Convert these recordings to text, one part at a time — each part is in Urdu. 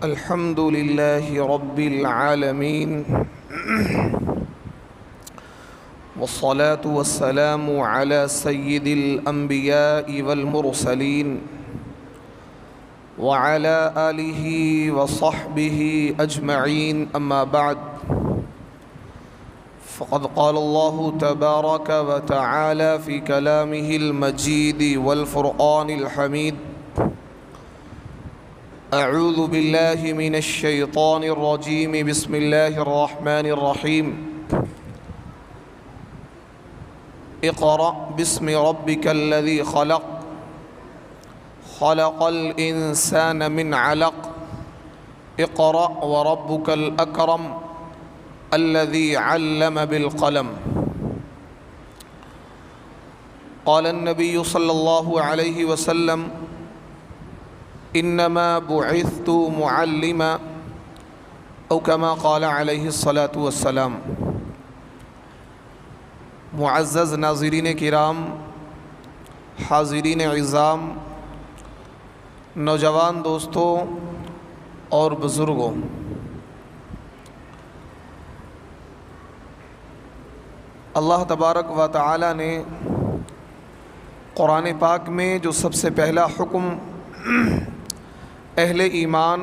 الحمد لله رب العالمين والصلاة والسلام على سيد الأنبياء والمرسلين وعلى آله وصحبه أجمعين، أما بعد، فقد قال الله تبارك وتعالى في كلامه المجيد والفرقان الحميد: أعوذ بالله من الشيطان الرجيم، بسم الله الرحمن الرحيم. اقرأ باسم ربك الذي خلق، خلق الإنسان من علق، اقرأ وربك الأكرم الذي علم بالقلم. قال النبي صلى الله عليه وسلم: انما بعثت معلما، او كما قال علیہ الصلاۃ والسلام. معزز ناظرین کرام، حاضرین عظام، نوجوان دوستوں اور بزرگوں، اللہ تبارک و تعالی نے قرآن پاک میں جو سب سے پہلا حکم اہل ایمان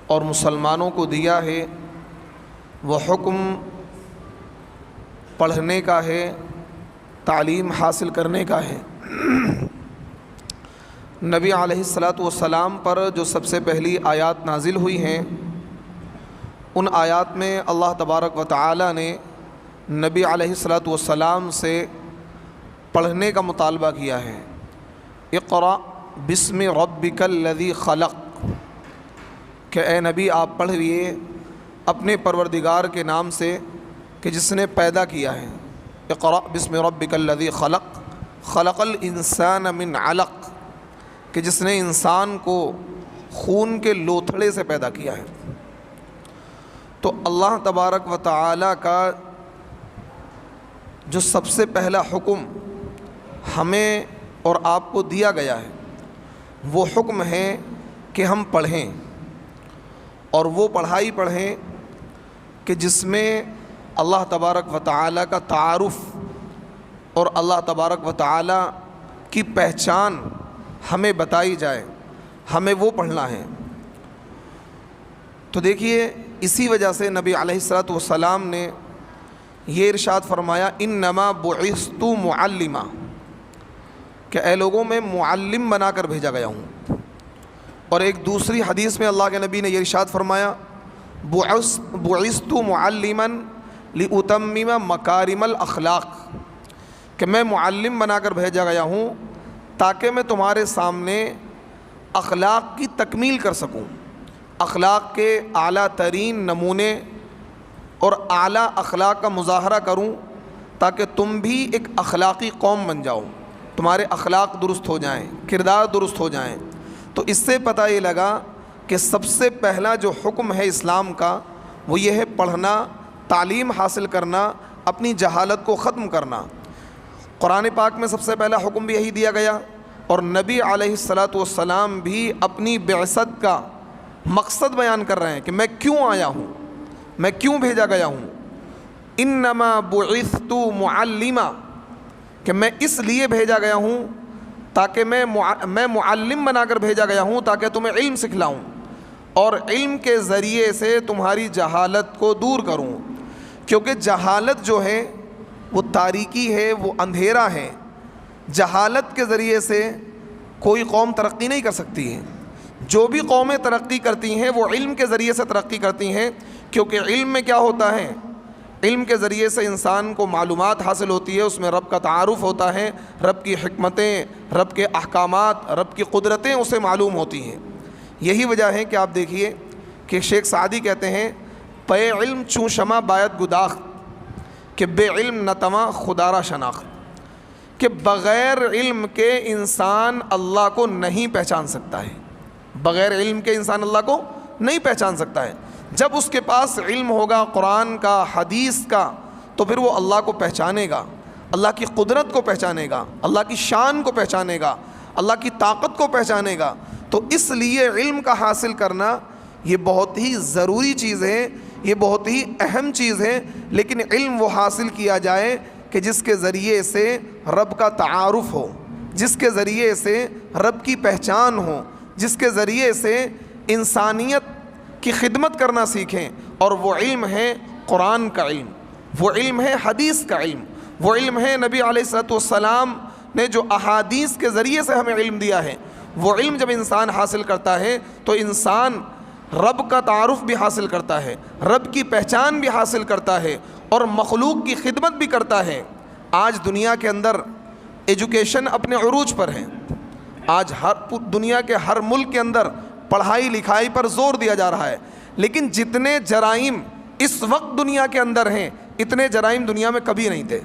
اور مسلمانوں کو دیا ہے، وہ حکم پڑھنے کا ہے، تعلیم حاصل کرنے کا ہے. نبی علیہ الصلاۃ والسلام پر جو سب سے پہلی آیات نازل ہوئی ہیں، ان آیات میں اللہ تبارک و تعالی نے نبی علیہ الصلاۃ والسلام سے پڑھنے کا مطالبہ کیا ہے. اقرأ بسم ربک الذی خلق، کہ اے نبی آپ پڑھیے اپنے پروردگار کے نام سے کہ جس نے پیدا کیا ہے. اقرأ بسم ربک الذی خلق، خلق الانسان من علق، کہ جس نے انسان کو خون کے لوتھڑے سے پیدا کیا ہے. تو اللہ تبارک و تعالی کا جو سب سے پہلا حکم ہمیں اور آپ کو دیا گیا ہے، وہ حکم ہے کہ ہم پڑھیں، اور وہ پڑھائی پڑھیں کہ جس میں اللہ تبارک و تعالی کا تعارف اور اللہ تبارک و تعالی کی پہچان ہمیں بتائی جائے. ہمیں وہ پڑھنا ہے. تو دیکھیے، اسی وجہ سے نبی علیہ الصلاۃ والسلام نے یہ ارشاد فرمایا: انما بعثت معلما، کہ اے لوگوں میں معلم بنا کر بھیجا گیا ہوں. اور ایک دوسری حدیث میں اللہ کے نبی نے یہ ارشاد فرمایا: بعثت معلما لأتمم مکارم الاخلاق، کہ میں معلم بنا کر بھیجا گیا ہوں تاکہ میں تمہارے سامنے اخلاق کی تکمیل کر سکوں، اخلاق کے اعلیٰ ترین نمونے اور اعلیٰ اخلاق کا مظاہرہ کروں، تاکہ تم بھی ایک اخلاقی قوم بن جاؤ، تمہارے اخلاق درست ہو جائیں، کردار درست ہو جائیں. تو اس سے پتہ یہ لگا کہ سب سے پہلا جو حکم ہے اسلام کا، وہ یہ ہے پڑھنا، تعلیم حاصل کرنا، اپنی جہالت کو ختم کرنا. قرآن پاک میں سب سے پہلا حکم بھی یہی دیا گیا، اور نبی علیہ الصلاۃ والسلام بھی اپنی بعثت کا مقصد بیان کر رہے ہیں کہ میں کیوں آیا ہوں، میں کیوں بھیجا گیا ہوں. انما بعثت معلما، کہ میں اس لیے بھیجا گیا ہوں تاکہ میں معلم بنا کر بھیجا گیا ہوں تاکہ تمہیں علم سکھلاؤں اور علم کے ذریعے سے تمہاری جہالت کو دور کروں. کیونکہ جہالت جو ہے وہ تاریکی ہے، وہ اندھیرا ہے. جہالت کے ذریعے سے کوئی قوم ترقی نہیں کر سکتی ہے. جو بھی قومیں ترقی کرتی ہیں وہ علم کے ذریعے سے ترقی کرتی ہیں، کیونکہ علم میں کیا ہوتا ہے؟ علم کے ذریعے سے انسان کو معلومات حاصل ہوتی ہے، اس میں رب کا تعارف ہوتا ہے، رب کی حکمتیں، رب کے احکامات، رب کی قدرتیں اسے معلوم ہوتی ہیں. یہی وجہ ہے کہ آپ دیکھیے کہ شیخ سعدی کہتے ہیں: پے علم چوں شمع باید گداخت، کہ بے علم نہ تواں خدا را شناخت، کہ بغیر علم کے انسان اللہ کو نہیں پہچان سکتا ہے. بغیر علم کے انسان اللہ کو نہیں پہچان سکتا ہے. جب اس کے پاس علم ہوگا قرآن کا، حدیث کا، تو پھر وہ اللہ کو پہچانے گا، اللہ کی قدرت کو پہچانے گا، اللہ کی شان کو پہچانے گا، اللہ کی طاقت کو پہچانے گا. تو اس لیے علم کا حاصل کرنا یہ بہت ہی ضروری چیز ہے، یہ بہت ہی اہم چیز ہے. لیکن علم وہ حاصل کیا جائے کہ جس کے ذریعے سے رب کا تعارف ہو، جس کے ذریعے سے رب کی پہچان ہو، جس کے ذریعے سے انسانیت کی خدمت کرنا سیکھیں. اور وہ علم ہے قرآن کا علم، وہ علم ہے حدیث کا علم، وہ علم ہے نبی علیہ الصلوۃ والسلام نے جو احادیث کے ذریعے سے ہمیں علم دیا ہے. وہ علم جب انسان حاصل کرتا ہے تو انسان رب کا تعارف بھی حاصل کرتا ہے، رب کی پہچان بھی حاصل کرتا ہے اور مخلوق کی خدمت بھی کرتا ہے. آج دنیا کے اندر ایجوکیشن اپنے عروج پر ہے. آج دنیا کے ہر ملک کے اندر پڑھائی لکھائی پر زور دیا جا رہا ہے. لیکن جتنے جرائم اس وقت دنیا کے اندر ہیں اتنے جرائم دنیا میں کبھی نہیں تھے.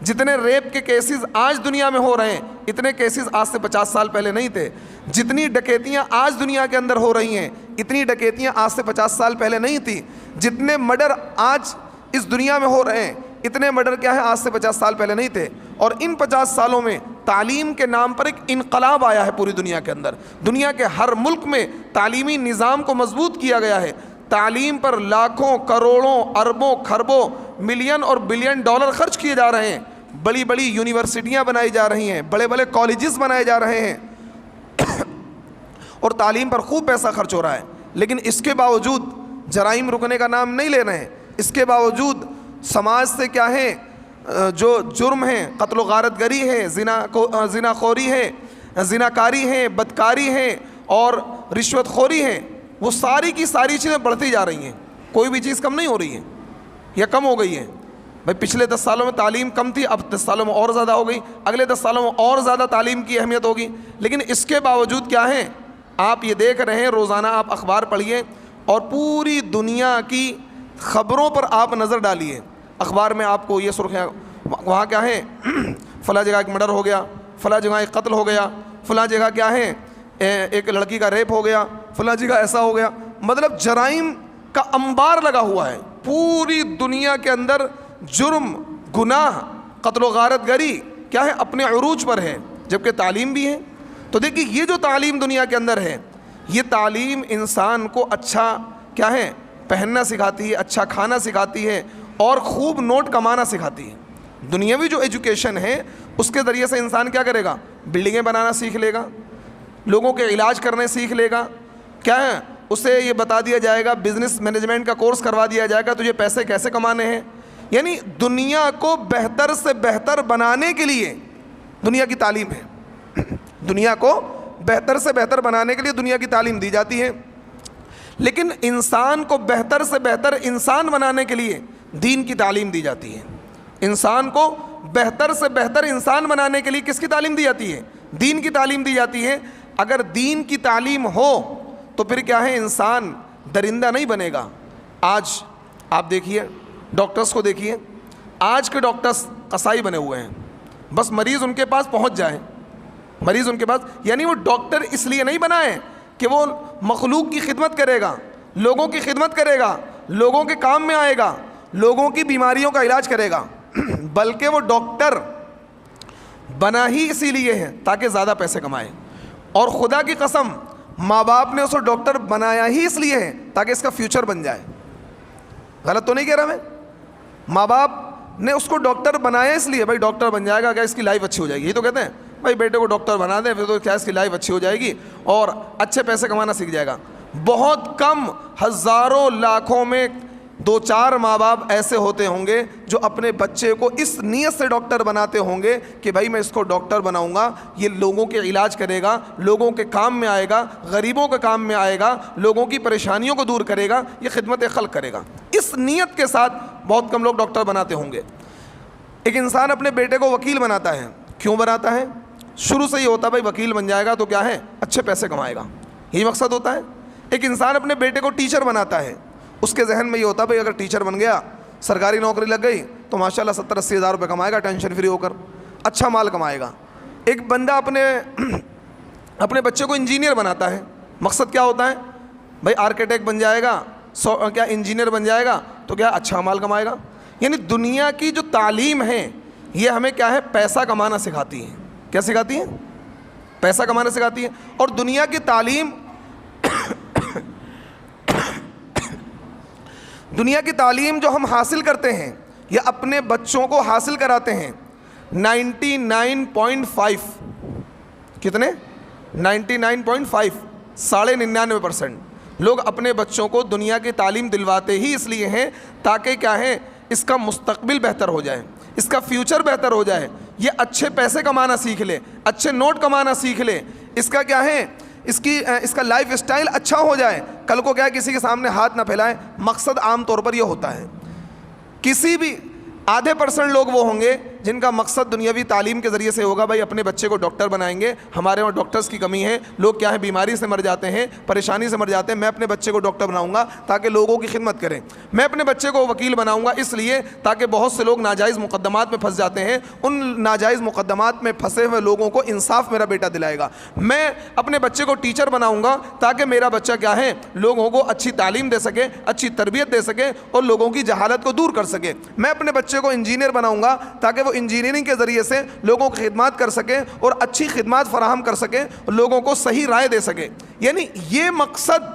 جتنے ریپ کے کیسز آج دنیا میں ہو رہے ہیں اتنے کیسز آج سے 50 سال پہلے نہیں تھے. جتنی ڈکیتیاں آج دنیا کے اندر ہو رہی ہیں اتنی ڈکیتیاں آج سے 50 سال پہلے نہیں تھیں. جتنے مرڈر آج اس دنیا میں ہو رہے ہیں اتنے مرڈر کیا ہے آج سے 50 سال پہلے نہیں تھے. اور ان 50 سالوں میں تعلیم کے نام پر ایک انقلاب آیا ہے پوری دنیا کے اندر. دنیا کے ہر ملک میں تعلیمی نظام کو مضبوط کیا گیا ہے. تعلیم پر لاکھوں کروڑوں اربوں خربوں ملین اور بلین ڈالر خرچ کیے جا رہے ہیں. بڑی بڑی یونیورسٹیاں بنائی جا رہی ہیں، بڑے بڑے کالجز بنائے جا رہے ہیں اور تعلیم پر خوب پیسہ خرچ ہو رہا ہے. لیکن اس کے باوجود جرائم رکنے کا نام نہیں لے رہے ہیں. اس کے باوجود سماج سے کیا ہے جو جرم ہیں، قتل و غارت گری ہے، زنا خوری ہے، زناکاری ہے، بدکاری ہے اور رشوت خوری ہے، وہ ساری کی ساری چیزیں بڑھتی جا رہی ہیں. کوئی بھی چیز کم نہیں ہو رہی ہے یا کم ہو گئی ہے. بھائی پچھلے 10 سالوں میں تعلیم کم تھی، اب 10 سالوں میں اور زیادہ ہو گئی، اگلے 10 سالوں میں اور زیادہ تعلیم کی اہمیت ہوگی. لیکن اس کے باوجود کیا ہے، آپ یہ دیکھ رہے ہیں روزانہ آپ اخبار پڑھیے اور پوری دنیا کی خبروں پر آپ نظر ڈالیے. اخبار میں آپ کو یہ سرخیاں، وہاں کیا ہے فلاں جگہ ایک مرڈر ہو گیا، فلاں جگہ ایک قتل ہو گیا، فلاں جگہ کیا ہے ایک لڑکی کا ریپ ہو گیا، فلاں جگہ ایسا ہو گیا. مطلب جرائم کا انبار لگا ہوا ہے. پوری دنیا کے اندر جرم، گناہ، قتل و غارت گری کیا ہے اپنے عروج پر ہے، جبکہ تعلیم بھی ہے. تو دیکھیے یہ جو تعلیم دنیا کے اندر ہے، یہ تعلیم انسان کو اچھا کیا ہے پہننا سکھاتی ہے، اچھا کھانا سکھاتی ہے اور خوب نوٹ کمانا سکھاتی ہے. دنیاوی جو ایجوکیشن ہے اس کے ذریعے سے انسان کیا کرے گا، بلڈنگیں بنانا سیکھ لے گا، لوگوں کے علاج کرنے سیکھ لے گا. کیا ہے اسے یہ بتا دیا جائے گا، بزنس مینجمنٹ کا کورس کروا دیا جائے گا تجھے پیسے کیسے کمانے ہیں. یعنی دنیا کو بہتر سے بہتر بنانے کے لیے دنیا کی تعلیم ہے. دنیا کو بہتر سے بہتر بنانے کے لیے دنیا کی تعلیم دی جاتی ہے. لیکن انسان کو بہتر سے بہتر انسان بنانے کے لیے دین کی تعلیم دی جاتی ہے. انسان کو بہتر سے بہتر انسان بنانے کے لیے کس کی تعلیم دی جاتی ہے، دین کی تعلیم دی جاتی ہے. اگر دین کی تعلیم ہو تو پھر کیا ہے انسان درندہ نہیں بنے گا. آج آپ دیکھیے ڈاکٹرز کو دیکھیے، آج کے ڈاکٹرز قصائی بنے ہوئے ہیں. بس مریض ان کے پاس پہنچ جائے، مریض ان کے پاس، یعنی وہ ڈاکٹر اس لیے نہیں بنا ہے کہ وہ مخلوق کی خدمت کرے گا، لوگوں کی خدمت کرے گا، لوگوں کے کام میں آئے گا، لوگوں کی بیماریوں کا علاج کرے گا، بلکہ وہ ڈاکٹر بنا ہی اسی لیے ہے تاکہ زیادہ پیسے کمائے. اور خدا کی قسم ماں باپ نے اسے ڈاکٹر بنایا ہی اس لیے ہے تاکہ اس کا فیوچر بن جائے. غلط تو نہیں کہہ رہا میں؟ ماں باپ نے اس کو ڈاکٹر بنایا اس لیے، بھائی ڈاکٹر بن جائے گا کیا اس کی لائف اچھی ہو جائے گی. یہ تو کہتے ہیں بھائی بیٹے کو ڈاکٹر بنا دیں پھر تو کیا اس کی لائف اچھی ہو جائے گی اور اچھے پیسے کمانا سیکھ جائے گا. بہت کم، ہزاروں لاکھوں میں 2-4 ماں باپ ایسے ہوتے ہوں گے جو اپنے بچے کو اس نیت سے ڈاکٹر بناتے ہوں گے کہ بھائی میں اس کو ڈاکٹر بناؤں گا، یہ لوگوں کے علاج کرے گا، لوگوں کے کام میں آئے گا، غریبوں کے کام میں آئے گا، لوگوں کی پریشانیوں کو دور کرے گا، یہ خدمت خلق کرے گا. اس نیت کے ساتھ بہت کم لوگ ڈاکٹر بناتے ہوں گے. ایک انسان اپنے بیٹے کو وکیل بناتا ہے، کیوں بناتا ہے؟ شروع سے یہ ہوتا ہے بھائی وکیل بن جائے گا تو کیا ہے اچھے پیسے کمائے گا، یہی مقصد ہوتا ہے. ایک انسان اپنے بیٹے کو ٹیچر بناتا ہے، اس کے ذہن میں یہ ہوتا ہے بھائی اگر ٹیچر بن گیا، سرکاری نوکری لگ گئی تو ماشاءاللہ 70-80 ہزار روپے کمائے گا ٹینشن فری ہو کر، اچھا مال کمائے گا. ایک بندہ اپنے بچے کو انجینئر بناتا ہے، مقصد کیا ہوتا ہے بھائی آرکیٹیکٹ بن جائے گا، کیا انجینئر بن جائے گا تو کیا اچھا مال کمائے گا. یعنی دنیا کی جو تعلیم ہے یہ ہمیں کیا ہے پیسہ کمانا سکھاتی ہے. کیا سکھاتی ہے؟ پیسہ کمانا سکھاتی ہے. اور دنیا کی تعلیم دنیا کی تعلیم جو ہم حاصل کرتے ہیں یا اپنے بچوں کو حاصل کراتے ہیں 99.5 کتنے 99.5 99.5% لوگ اپنے بچوں کو دنیا کی تعلیم دلواتے ہی اس لیے ہیں تاکہ کیا ہے اس کا مستقبل بہتر ہو جائے, اس کا فیوچر بہتر ہو جائے, یہ اچھے پیسے کمانا سیکھ لے, اچھے نوٹ کمانا سیکھ لے, اس کا کیا ہے اس کا لائف اسٹائل اچھا ہو جائے, کل کو کیا ہے کسی کے سامنے ہاتھ نہ پھیلائے. مقصد عام طور پر یہ ہوتا ہے. کسی بھی آدھے % لوگ وہ ہوں گے جن کا مقصد دنیاوی تعلیم کے ذریعے سے ہوگا, بھائی اپنے بچے کو ڈاکٹر بنائیں گے, ہمارے وہاں ڈاکٹرز کی کمی ہے, لوگ کیا ہے بیماری سے مر جاتے ہیں, پریشانی سے مر جاتے ہیں, میں اپنے بچے کو ڈاکٹر بناؤں گا تاکہ لوگوں کی خدمت کریں. میں اپنے بچے کو وکیل بناؤں گا اس لیے تاکہ بہت سے لوگ ناجائز مقدمات میں پھنس جاتے ہیں, ان ناجائز مقدمات میں پھنسے ہوئے لوگوں کو انصاف میرا بیٹا دلائے گا. میں اپنے بچے کو ٹیچر بناؤں گا تاکہ میرا بچہ کیا ہے لوگوں کو اچھی تعلیم دے سکے, اچھی تربیت دے سکے اور لوگوں کی جہالت کو دور کر سکے. میں اپنے بچے کو انجینئر بناؤں گا تاکہ وہ انجینئرنگ کے ذریعے سے لوگوں کی خدمات کر سکے اور اچھی خدمات فراہم کر سکے, لوگوں کو صحیح رائے دے سکے. یعنی یہ مقصد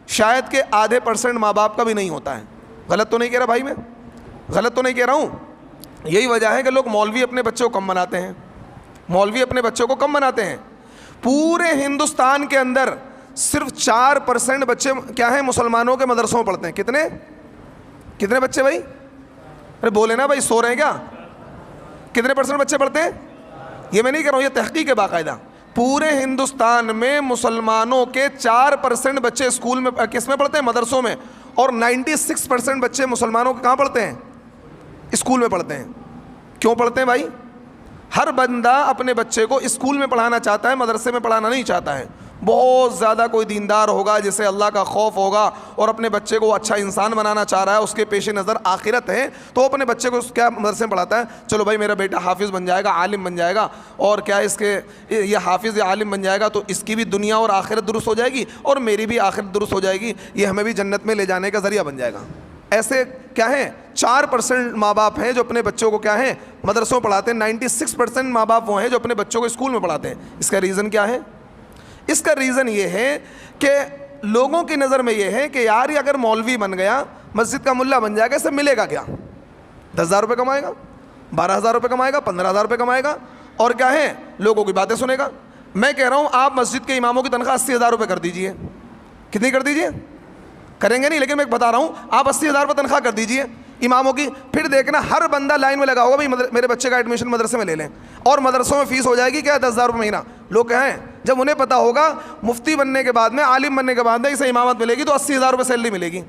شاید کہ آدھے % ماں باپ کا بھی نہیں ہوتا ہے. غلط تو نہیں کہہ رہا بھائی, میں غلط تو نہیں کہہ رہا ہوں. یہی وجہ ہے کہ لوگ مولوی اپنے بچوں کو کم بناتے ہیں, مولوی اپنے بچوں کو کم بناتے ہیں. پورے ہندوستان کے اندر صرف 4% بچے کیا ہیں مسلمانوں کے مدرسوں میں پڑھتے ہیں. کتنے بچے بھائی؟ ارے بولے نا بھائی, سو رہے ہیں کیا؟ کتنے % بچے پڑھتے ہیں؟ یہ میں نہیں کہہ رہا ہوں, یہ تحقیق ہے باقاعدہ. پورے ہندوستان میں مسلمانوں کے 4% بچے اسکول میں کس میں پڑھتے ہیں؟ مدرسوں میں. اور 96% بچے مسلمانوں کے کہاں پڑھتے ہیں؟ اسکول میں پڑھتے ہیں. کیوں پڑھتے ہیں بھائی؟ ہر بندہ اپنے بچے کو اسکول میں پڑھانا چاہتا ہے, مدرسے میں پڑھانا نہیں چاہتا ہے. بہت زیادہ کوئی دیندار ہوگا جسے اللہ کا خوف ہوگا اور اپنے بچے کو اچھا انسان بنانا چاہ رہا ہے, اس کے پیش نظر آخرت ہے, تو اپنے بچے کو کیا مدرسے میں پڑھاتا ہے, چلو بھائی میرا بیٹا حافظ بن جائے گا, عالم بن جائے گا, اور کیا اس کے یہ حافظ یا عالم بن جائے گا تو اس کی بھی دنیا اور آخرت درست ہو جائے گی اور میری بھی آخرت درست ہو جائے گی, یہ ہمیں بھی جنت میں لے جانے کا ذریعہ بن جائے گا. ایسے کیا ہیں 4% ماں باپ ہیں جو اپنے بچوں کو کیا ہیں مدرسوں میں پڑھاتے ہیں. 96% ماں باپ وہ ہیں جو اپنے بچوں کو اسکول میں پڑھاتے ہیں. اس کا ریزن کیا ہے؟ اس کا ریزن یہ ہے کہ لوگوں کی نظر میں یہ ہے کہ یار یہ اگر مولوی بن گیا, مسجد کا ملا بن جائے گا, اس سے ملے گا کیا؟ 10,000 روپے کمائے گا, 12,000 روپے کمائے گا, 15,000 روپے کمائے گا, اور کیا ہے لوگوں کی باتیں سنے گا. میں کہہ رہا ہوں آپ مسجد کے اماموں کی تنخواہ 80,000 روپے کر دیجئے. کتنی کر دیجئے؟ کریں گے نہیں, لیکن میں بتا رہا ہوں آپ 80,000 روپے تنخواہ کر دیجئے اماموں کی. پھر دیکھنا ہر بندہ لائن میں لگا ہوگا بھائی میرے بچے کا ایڈمیشن مدرسے میں لے لیں, اور مدرسوں میں فیس ہو جائے گی کیا 10,000 روپے مہینہ. لوگ کہیں جب انہیں پتا ہوگا مفتی بننے کے بعد میں, عالم بننے کے بعد میں اسے امامت ملے گی تو 80,000 روپے سیلری ملے گی,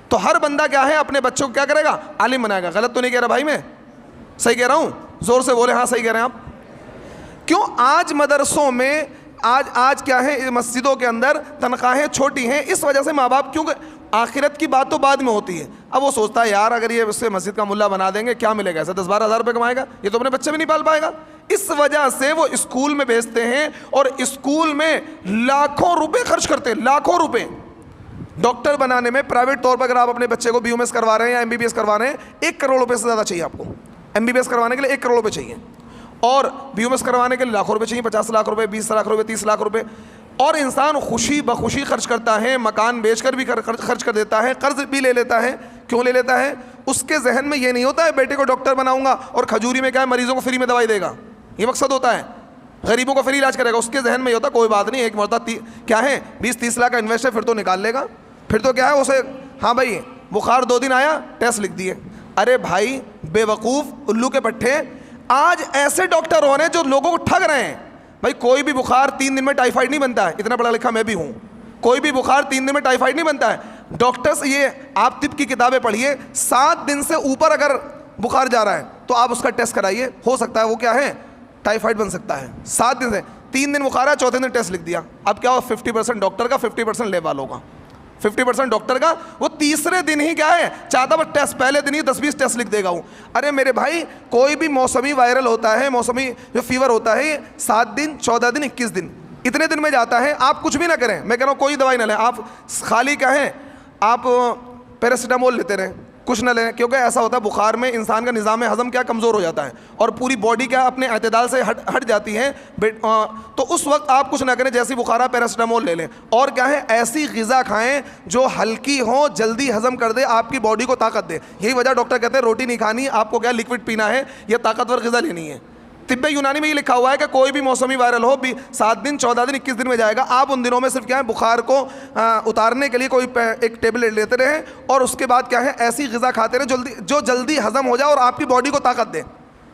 تو ہر بندہ کیا ہے اپنے بچوں کو کیا کرے گا, عالم بنائے گا. غلط تو نہیں کہہ رہا بھائی, میں صحیح کہہ رہا ہوں؟ زور سے بولے ہاں صحیح کہہ رہے ہیں آپ. کیوں آج مدرسوں میں آج کیا ہے مسجدوں کے اندر تنخواہیں چھوٹی ہیں؟ اس وجہ سے ماں باپ, کیونکہ آخرت کی بات تو بعد میں ہوتی ہے. اب وہ سوچتا ہے یار اگر یہ اس سے مسجد کا ملا بنا دیں گے کیا ملے گا, ایسا 10-12 ہزار روپے کمائے گا, یہ تو اپنے بچے بھی نہیں پال پائے گا. اس وجہ سے وہ اسکول میں بھیجتے ہیں اور اسکول میں لاکھوں روپے خرچ کرتے ہیں, لاکھوں روپے. ڈاکٹر بنانے میں پرائیویٹ طور پر اگر آپ اپنے بچے کو BMS کروا رہے ہیں یا MBBS کروا رہے ہیں, 1 کروڑ روپے سے زیادہ چاہیے آپ کو. MBBS کروانے کے لیے 1 کروڑ روپے چاہیے, اور BMS کروانے کے لیے لاکھوں روپے چاہیے, 50 لاکھ روپے, 20 لاکھ روپے, 30 لاکھ روپے. اور انسان خوشی بخوشی خرچ کرتا ہے, مکان بیچ کر بھی خرچ کر دیتا ہے, قرض بھی لے لیتا ہے. کیوں لے لیتا ہے؟ اس کے ذہن میں یہ نہیں ہوتا ہے بیٹے کو ڈاکٹر بناؤں گا اور کھجوری میں کیا ہے مریضوں کو فری میں دوائی دے گا, یہ مقصد ہوتا ہے. غریبوں کو فری علاج کرے گا. اس کے ذہن میں یہ ہوتا کوئی بات نہیں, ایک مرتبہ کیا ہے 20-30 لاکھ کا انویسٹ ہے, پھر تو نکال لے گا. پھر تو کیا ہے اسے, ہاں بھائی بخار 2 دن آیا, ٹیسٹ لکھ دیے. ارے بھائی بے وقوف الو کے پٹھے, آج ایسے ڈاکٹر ہو رہے ہیں جو لوگوں کو ٹھگ رہے ہیں. بھائی کوئی بھی بخار 3 دن میں ٹائیفائڈ نہیں بنتا ہے, اتنا پڑھا لکھا میں بھی ہوں. کوئی بھی بخار 3 دن میں ٹائیفائڈ نہیں بنتا ہے. ڈاکٹرز یہ آپ طب کی کتابیں پڑھیے, 7 دن سے اوپر اگر بخار جا رہا ہے تو آپ اس کا ٹیسٹ کرائیے, ہو سکتا ہے وہ کیا ہے ٹائیفائڈ بن سکتا ہے. 7 دن سے 3 دن بخار ہے, 4تھے دن ٹیسٹ لکھ دیا. اب کیا ہو 50% ڈاکٹر کا, 50% لیب والوں کا. 50% ڈاکٹر کا, وہ تیسرے دن ہی کیا ہے چاہتا بس ٹیسٹ, پہلے دن ہی 10-20 ٹیسٹ لکھ دے گا. ارے میرے بھائی کوئی بھی موسمی وائرل ہوتا ہے, موسمی جو فیور ہوتا ہے 7 دن, 14 دن, 21 دن, اتنے دن میں جاتا ہے. آپ کچھ بھی نہ کریں, میں کہہ رہا ہوں کوئی دوائی نہ لیں, آپ خالی کیا ہے آپ پیراسیٹامول لیتے رہیں, کچھ نہ لیں, کیونکہ ایسا ہوتا ہے بخار میں انسان کا نظام ہضم کیا کمزور ہو جاتا ہے اور پوری باڈی کیا اپنے اعتدال سے ہٹ جاتی ہے. تو اس وقت آپ کچھ نہ کریں, جیسی بخار ہے پیراسٹامول لے لیں, اور کیا ہے ایسی غذا کھائیں جو ہلکی ہو, جلدی ہضم کر دے, آپ کی باڈی کو طاقت دے. یہی وجہ ڈاکٹر کہتے ہیں روٹی نہیں کھانی, آپ کو کیا لکوڈ پینا ہے, یہ طاقتور غذا لینی ہے. طب یونانی میں یہ لکھا ہوا ہے کہ کوئی بھی موسمی وائرل ہو 7 دن 14 دن 21 دن میں جائے گا. آپ ان دنوں میں صرف کیا ہے بخار کو اتارنے کے لیے کوئی ایک ٹیبلٹ لیتے رہیں, اور اس کے بعد کیا ہے ایسی غذا کھاتے رہیں جو جلدی ہضم ہو جائے اور آپ کی باڈی کو طاقت دے,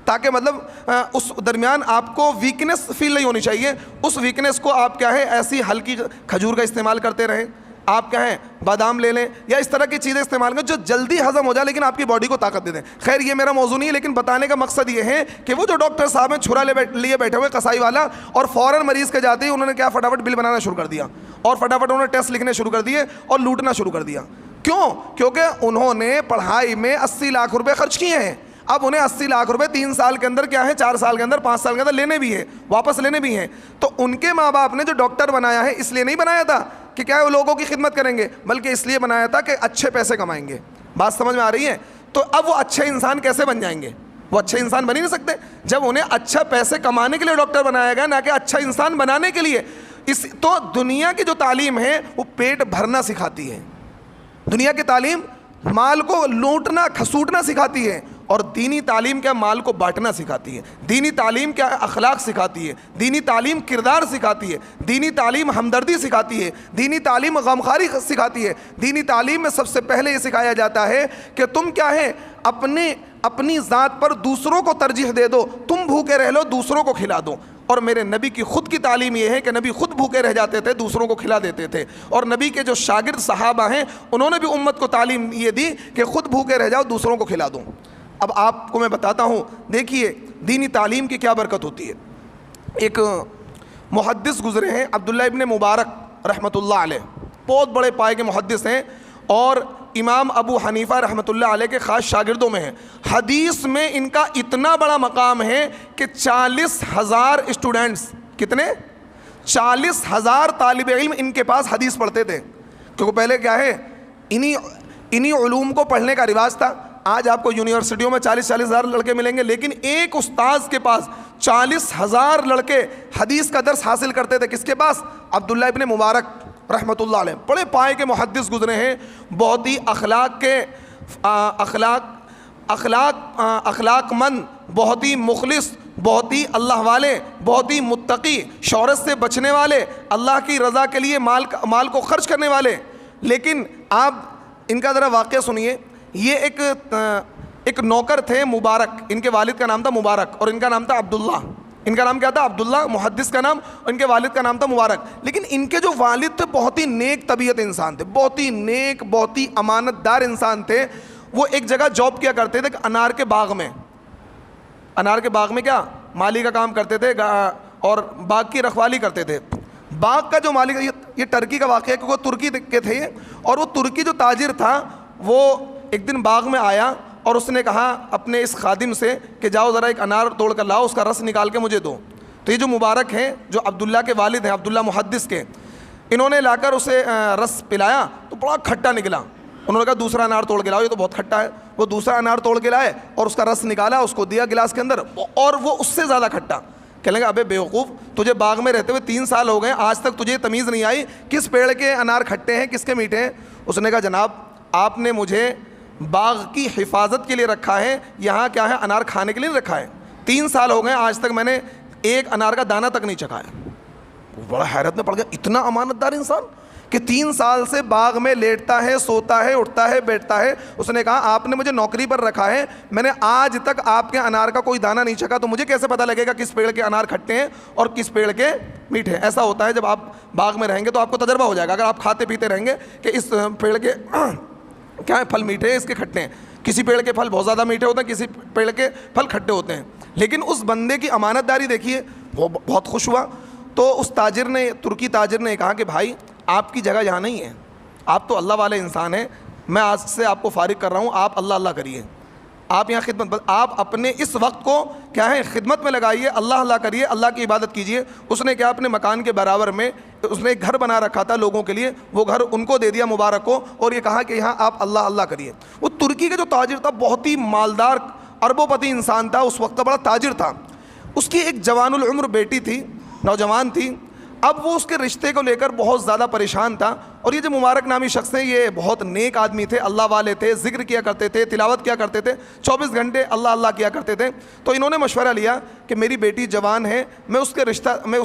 تاکہ مطلب اس درمیان آپ کو ویکنس فیل نہیں ہونی چاہیے. اس ویکنس کو آپ کیا ہے ایسی ہلکی کھجور کا استعمال کرتے رہیں, آپ کیا ہے بادام لے لیں یا اس طرح کی چیزیں استعمال کریں جو جلدی ہضم ہو جائے لیکن آپ کی باڈی کو طاقت دے دیں. خیر یہ میرا موضوع نہیں ہے, لیکن بتانے کا مقصد یہ ہے کہ وہ جو ڈاکٹر صاحب ہیں چھرا لیے بیٹھے ہوئے کسائی والا, اور فوراً مریض کے جاتے ہی انہوں نے کیا فٹافٹ بل بنانا شروع کر دیا اور فٹافٹ انہوں نے ٹیسٹ لکھنے شروع کر دیے اور لوٹنا شروع کر دیا. کیوں؟ کیونکہ انہوں نے پڑھائی میں 80 لاکھ روپے خرچ کیے ہیں. اب انہیں 80 لاکھ روپے 3 سال کے اندر کیا ہے 4 سال کے اندر 5 سال کے اندر لینے بھی ہیں, واپس لینے بھی ہیں. تو ان کے ماں باپ نے جو ڈاکٹر بنایا ہے اس لیے نہیں بنایا تھا کہ کیا وہ لوگوں کی خدمت کریں گے, بلکہ اس لیے بنایا تھا کہ اچھے پیسے کمائیں گے. بات سمجھ میں آ رہی ہے؟ تو اب وہ اچھے انسان کیسے بن جائیں گے؟ وہ اچھے انسان بن ہی نہیں سکتے جب انہیں اچھا پیسے کمانے کے لیے ڈاکٹر بنایا گیا, نہ کہ اچھا انسان بنانے کے لیے. تو دنیا کی جو تعلیم ہے وہ پیٹ بھرنا سکھاتی ہے. دنیا کی تعلیم مال کو لوٹنا کھسوٹنا سکھاتی ہے, اور دینی تعلیم کیا مال کو بانٹنا سکھاتی ہے. دینی تعلیم کیا اخلاق سکھاتی ہے. دینی تعلیم کردار سکھاتی ہے. دینی تعلیم ہمدردی سکھاتی ہے. دینی تعلیم غمخواری سکھاتی ہے. دینی تعلیم میں سب سے پہلے یہ سکھایا جاتا ہے کہ تم کیا ہے اپنی ذات پر دوسروں کو ترجیح دے دو, تم بھوکے رہ لو دوسروں کو کھلا دو. اور میرے نبی کی خود کی تعلیم یہ ہے کہ نبی خود بھوکے رہ جاتے تھے, دوسروں کو کھلا دیتے تھے. اور نبی کے جو شاگرد صحابہ ہیں انہوں نے بھی امت کو تعلیم یہ دی کہ خود بھوکے رہ جاؤ دوسروں کو کھلا دو. اب آپ کو میں بتاتا ہوں, دیکھیے دینی تعلیم کی کیا برکت ہوتی ہے. ایک محدث گزرے ہیں عبداللہ ابن مبارک رحمۃ اللہ علیہ, بہت بڑے پائے کے محدث ہیں اور امام ابو حنیفہ رحمۃ اللہ علیہ کے خاص شاگردوں میں ہیں. حدیث میں ان کا اتنا بڑا مقام ہے کہ 40,000 اسٹوڈنٹس, کتنے 40,000 طالب علم ان کے پاس حدیث پڑھتے تھے. کیونکہ پہلے کیا ہے انہی علوم کو پڑھنے کا رواج تھا. آج آپ کو یونیورسٹیوں میں 40,000 لڑکے ملیں گے, لیکن ایک استاذ کے پاس 40,000 لڑکے حدیث کا درس حاصل کرتے تھے. کس کے پاس؟ عبداللہ ابن مبارک رحمۃ اللہ علیہ. بڑے پائے کے محدث گزرے ہیں, بہت ہی اخلاق مند, بہت ہی مخلص, بہت ہی اللہ والے, بہت ہی متقی, شہرت سے بچنے والے, اللہ کی رضا کے لیے مال کو خرچ کرنے والے. لیکن آپ ان کا ذرا واقعہ سنیے. یہ ایک نوکر تھے مبارک, ان کے والد کا نام تھا مبارک اور ان کا نام تھا عبداللہ. ان کا نام کیا تھا؟ عبداللہ, محدث کا نام, اور ان کے والد کا نام تھا مبارک. لیکن ان کے جو والد تھے بہت ہی نیک طبیعت انسان تھے, بہت ہی نیک, بہت ہی امانت دار انسان تھے. وہ ایک جگہ جاب کیا کرتے تھے انار کے باغ میں کیا مالی کا کام کرتے تھے اور باغ کی رکھوالی کرتے تھے. باغ کا جو مالک, یہ ترکی کا واقعہ ہے کیونکہ وہ ترکی کے تھے, اور وہ ترکی جو تاجر تھا وہ ایک دن باغ میں آیا اور اس نے کہا اپنے اس خادم سے کہ جاؤ ذرا ایک انار توڑ کر لاؤ, اس کا رس نکال کے مجھے دو. تو یہ جو مبارک ہیں جو عبداللہ کے والد ہیں, عبداللہ محدث کے, انہوں نے لا کر اسے رس پلایا تو بڑا کھٹا نکلا. انہوں نے کہا دوسرا انار توڑ کے لاؤ, یہ تو بہت کھٹا ہے. وہ دوسرا انار توڑ کے لائے اور اس کا رس نکالا, اس کو دیا گلاس کے اندر, اور وہ اس سے زیادہ کھٹا. کہنے لگا ابے بیوقوف, تجھے باغ میں رہتے ہوئے 3 سال ہو گئے, آج تک تجھے تمیز نہیں آئی کس پیڑ کے انار کھٹے ہیں کس کے میٹھے ہیں. اس نے کہا جناب آپ نے مجھے باغ کی حفاظت کے لیے رکھا ہے, یہاں کیا ہے انار کھانے کے لیے رکھا ہے. 3 سال ہو گئے, آج تک میں نے ایک انار کا دانہ تک نہیں چکھا ہے. وہ بڑا حیرت میں پڑ گیا, اتنا امانت دار انسان کہ 3 سال سے باغ میں لیٹتا ہے, سوتا ہے, اٹھتا ہے, بیٹھتا ہے. اس نے کہا آپ نے مجھے نوکری پر رکھا ہے, میں نے آج تک آپ کے انار کا کوئی دانہ نہیں چکھا, تو مجھے کیسے پتہ لگے گا کس پیڑ کے انار کھٹے ہیں اور کس پیڑ کے میٹھے ہیں. ایسا ہوتا ہے جب آپ باغ میں رہیں گے تو آپ کو تجربہ ہو جائے گا. اگر آپ کھاتے پیتے رہیں گے کہ اس پیڑ کے کیا ہے پھل میٹھے ہیں, اس کے کھٹے ہیں. کسی پیڑ کے پھل بہت زیادہ میٹھے ہوتے ہیں, کسی پیڑ کے پھل کھٹے ہوتے ہیں. لیکن اس بندے کی امانت داری دیکھیے, وہ بہت خوش ہوا. تو اس ترکی تاجر نے کہا کہ بھائی آپ کی جگہ یہاں نہیں ہے, آپ تو اللہ والے انسان ہیں, میں آج سے آپ کو فارغ کر رہا ہوں, آپ اللہ اللہ کریے, آپ یہاں خدمت, آپ اپنے اس وقت کو کیا ہے خدمت میں لگائیے, اللہ اللہ کریے, اللہ کی عبادت کیجیے. اس نے کیا اپنے مکان کے برابر میں اس نے ایک گھر بنا رکھا تھا لوگوں کے لیے, وہ گھر ان کو دے دیا مبارک کو, اور یہ کہا کہ یہاں آپ اللہ اللہ کریے. وہ ترکی کا جو تاجر تھا بہت ہی مالدار اربوں پتی انسان تھا، اس وقت بڑا تاجر تھا. اس کی ایک جوان العمر بیٹی تھی، نوجوان تھی. اب وہ اس کے رشتے کو لے کر بہت زیادہ پریشان تھا. اور یہ جو مبارک نامی شخص ہیں یہ بہت نیک آدمی تھے، اللہ والے تھے، ذکر کیا کرتے تھے، تلاوت کیا کرتے تھے، 24 گھنٹے اللہ اللہ کیا کرتے تھے. تو انہوں نے مشورہ لیا کہ میری بیٹی جوان ہے، میں اس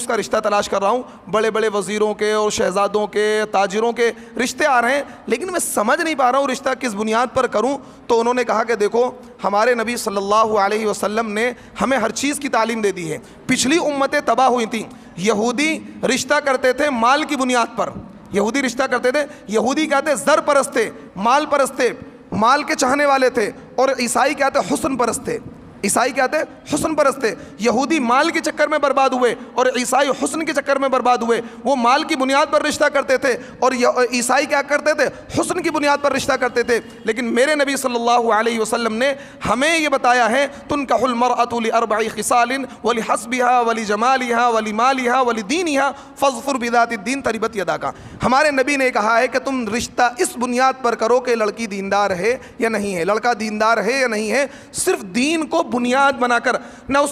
کا رشتہ تلاش کر رہا ہوں. بڑے بڑے وزیروں کے اور شہزادوں کے، تاجروں کے رشتے آ رہے ہیں، لیکن میں سمجھ نہیں پا رہا ہوں رشتہ کس بنیاد پر کروں. تو انہوں نے کہا کہ دیکھو ہمارے نبی صلی اللہ علیہ وسلم نے ہمیں ہر چیز کی تعلیم دے دی ہے. پچھلی امتیں تباہ ہوئی تھیں، یہودی رشتہ کرتے تھے مال کی بنیاد پر. یہودی رشتہ کرتے تھے، یہودی کہتے زر پرست تھے، مال پرست تھے، مال کے چاہنے والے تھے. اور عیسائی کہتے حسن پرست تھے، عیسائی کہتے حسن پرست تھے. یہودی مال کے چکر میں برباد ہوئے اور عیسائی حسن کے چکر میں برباد ہوئے. وہ مال کی بنیاد پر رشتہ کرتے تھے اور عیسائی کیا کرتے تھے؟ حسن کی بنیاد پر رشتہ کرتے تھے. لیکن میرے نبی صلی اللہ علیہ وسلم نے ہمیں یہ بتایا ہے تنکح المرأة لأربع خصال ولحسبها ولجمالها ولمالها ولدینها فاظفر بذات الدین تربت یداک. ہمارے نبی نے کہا ہے کہ تم رشتہ اس بنیاد پر کرو کہ لڑکی دیندار ہے یا نہیں ہے، لڑکا دیندار ہے یا نہیں ہے. صرف دین کو بنیاد بنا کر، نہ اس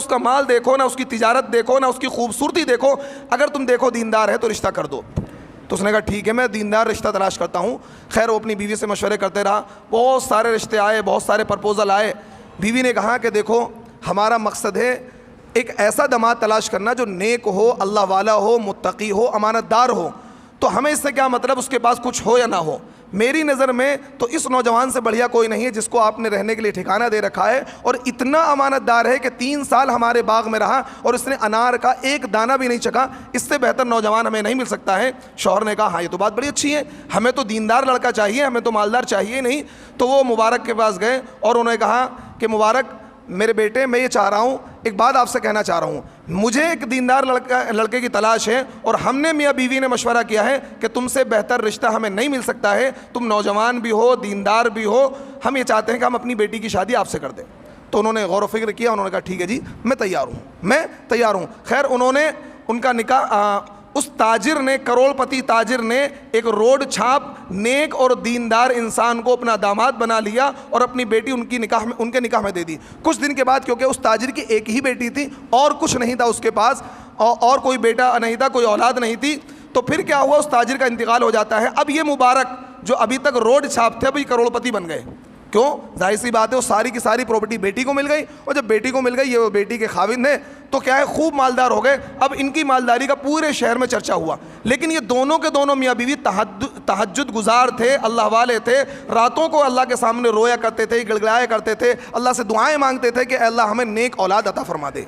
کا مال دیکھو، نہ اس کی تجارت دیکھو، نہ اس کی خوبصورتی دیکھو. اگر تم دیکھو دیندار ہے تو رشتہ کر دو. تو اس نے کہا ٹھیک ہے میں دیندار رشتہ تلاش کرتا ہوں. خیر وہ اپنی بیوی سے مشورے کرتے رہا، بہت سارے رشتے آئے، بہت سارے پرپوزل آئے. بیوی نے کہا کہ دیکھو ہمارا مقصد ہے ایک ایسا داماد تلاش کرنا جو نیک ہو، اللہ والا ہو، متقی ہو، امانت دار ہو. تو ہمیں اس سے کیا مطلب اس کے پاس کچھ ہو یا نہ ہو. میری نظر میں تو اس نوجوان سے بڑھیا کوئی نہیں ہے جس کو آپ نے رہنے کے لیے ٹھکانہ دے رکھا ہے اور اتنا امانت دار ہے کہ 3 سال ہمارے باغ میں رہا اور اس نے انار کا ایک دانہ بھی نہیں چکھا. اس سے بہتر نوجوان ہمیں نہیں مل سکتا ہے. شوہر نے کہا ہاں یہ تو بات بڑی اچھی ہے، ہمیں تو دیندار لڑکا چاہیے، ہمیں تو مالدار چاہیے نہیں. تو وہ مبارک کے پاس گئے اور انہوں نے کہا کہ مبارک میرے بیٹے میں یہ چاہ رہا ہوں، ایک بات آپ سے کہنا چاہ رہا ہوں، مجھے ایک دیندار لڑکے کی تلاش ہے اور ہم نے میاں بیوی نے مشورہ کیا ہے کہ تم سے بہتر رشتہ ہمیں نہیں مل سکتا ہے. تم نوجوان بھی ہو، دیندار بھی ہو، ہم یہ چاہتے ہیں کہ ہم اپنی بیٹی کی شادی آپ سے کر دیں. تو انہوں نے غور و فکر کیا، انہوں نے کہا ٹھیک ہے جی میں تیار ہوں. خیر انہوں نے ان کا نکاح، اس تاجر نے، کروڑ پتی تاجر نے ایک روڈ چھاپ نیک اور دیندار انسان کو اپنا داماد بنا لیا اور اپنی بیٹی ان کے نکاح میں دے دی. کچھ دن کے بعد کیونکہ اس تاجر کی ایک ہی بیٹی تھی اور کچھ نہیں تھا اس کے پاس، اور کوئی بیٹا نہیں تھا، کوئی اولاد نہیں تھی. تو پھر کیا ہوا، اس تاجر کا انتقال ہو جاتا ہے. اب یہ مبارک جو ابھی تک روڈ چھاپ تھے اب یہ کروڑ پتی بن گئے. کیوں؟ ظاہر سی بات ہے وہ ساری کی ساری پراپرٹی بیٹی کو مل گئی اور جب بیٹی کو مل گئی یہ وہ بیٹی کے خاوند ہیں تو کیا ہے خوب مالدار ہو گئے. اب ان کی مالداری کا پورے شہر میں چرچا ہوا. لیکن یہ دونوں کے دونوں میاں بیوی تہجد گزار تھے، اللہ والے تھے. راتوں کو اللہ کے سامنے رویا کرتے تھے، گڑگڑایا کرتے تھے، اللہ سے دعائیں مانگتے تھے کہ اے اللہ ہمیں نیک اولاد عطا فرما دے،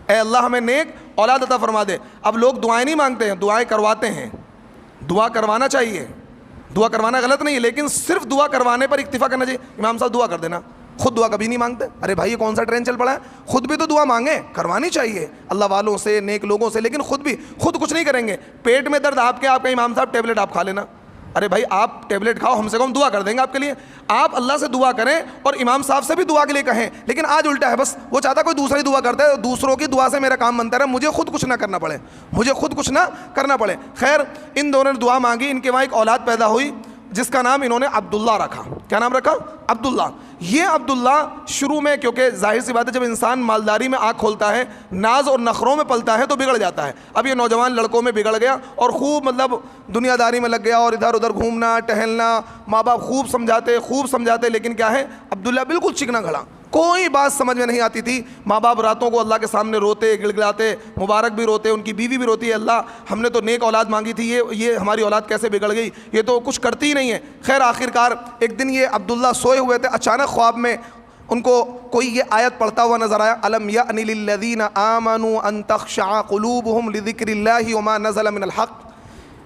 اے اللہ ہمیں نیک اولاد عطا فرما دے. اب لوگ دعائیں نہیں مانگتے ہیں، دعائیں کرواتے ہیں. دعا کروانا چاہیے، دعا کروانا غلط نہیں ہے، لیکن صرف دعا کروانے پر اکتفا کرنا چاہیے. امام صاحب دعا کر دینا، خود دعا کبھی نہیں مانگتے. ارے بھائی یہ کون سا ٹرین چل پڑا ہے، خود بھی تو دعا مانگیں، کروانی چاہیے اللہ والوں سے، نیک لوگوں سے. لیکن خود کچھ نہیں کریں گے. پیٹ میں درد آپ کا امام صاحب ٹیبلٹ آپ کھا لینا. ارے بھائی آپ ٹیبلٹ کھاؤ، ہم سے کم دعا کر دیں گے آپ کے لیے. آپ اللہ سے دعا کریں اور امام صاحب سے بھی دعا کے لیے کہیں. لیکن آج الٹا ہے، بس وہ چاہتا کوئی دوسری دعا کرتا ہے، دوسروں کی دعا سے میرا کام بنتا رہے، مجھے خود کچھ نہ کرنا پڑے. خیر ان دونوں نے دعا مانگی. ان کے وہاں ایک اولاد پیدا ہوئی جس کا نام انہوں نے عبداللہ رکھا. کیا نام رکھا؟ عبداللہ. یہ عبداللہ شروع میں، کیونکہ ظاہر سی بات ہے جب انسان مالداری میں آنکھ کھولتا ہے، ناز اور نخروں میں پلتا ہے تو بگڑ جاتا ہے. اب یہ نوجوان لڑکوں میں بگڑ گیا اور خوب دنیا داری میں لگ گیا اور ادھر ادھر گھومنا ٹہلنا. ماں باپ خوب سمجھاتے لیکن کیا ہے عبداللہ بالکل چکنا گھڑا، کوئی بات سمجھ میں نہیں آتی تھی. ماں باپ راتوں کو اللہ کے سامنے روتے گڑگڑاتے، مبارک بھی روتے، ان کی بیوی بھی روتی ہے، اللہ ہم نے تو نیک اولاد مانگی تھی، یہ ہماری اولاد کیسے بگڑ گئی، یہ تو کچھ کرتی ہی نہیں ہے. خیر آخرکار ایک دن یہ عبداللہ سوئے ہوئے تھے، اچانک خواب میں ان کو کوئی یہ آیت پڑھتا ہوا نظر آیا، الم یأن للذین آمنوا ان تخشع قلوبہم لذکر اللہ وما نزل من الحق.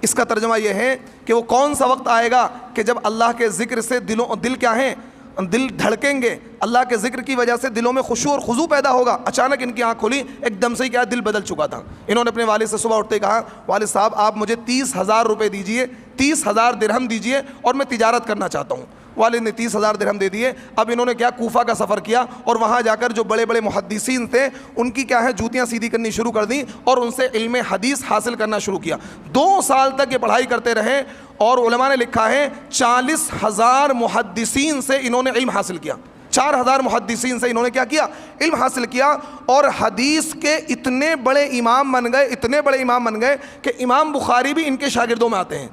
اس کا ترجمہ یہ ہے کہ وہ کون سا وقت آئے گا کہ جب اللہ کے ذکر سے دل کیا ہیں، دل دھڑکیں گے، اللہ کے ذکر کی وجہ سے دلوں میں خشوع اور خضوع پیدا ہوگا. اچانک ان کی آنکھ کھلی، ایک دم سے کیا دل بدل چکا تھا. انہوں نے اپنے والد سے صبح اٹھتے کہا والد صاحب آپ مجھے 30,000 روپے دیجئے، 30,000 درہم دیجئے اور میں تجارت کرنا چاہتا ہوں. والد نے 30,000 درہم دے دیے. اب انہوں نے کیا کوفہ کا سفر کیا اور وہاں جا کر جو بڑے بڑے محدثین تھے ان کی کیا ہے جوتیاں سیدھی کرنی شروع کر دیں اور ان سے علم حدیث حاصل کرنا شروع کیا. 2 سال تک یہ پڑھائی کرتے رہے اور علماء نے لکھا ہے 40,000 محدثین سے انہوں نے علم حاصل کیا. 4,000 محدثین سے انہوں نے کیا کیا؟ علم حاصل کیا. اور حدیث کے اتنے بڑے امام بن گئے, اتنے بڑے امام بن گئے کہ امام بخاری بھی ان کے شاگردوں میں آتے ہیں.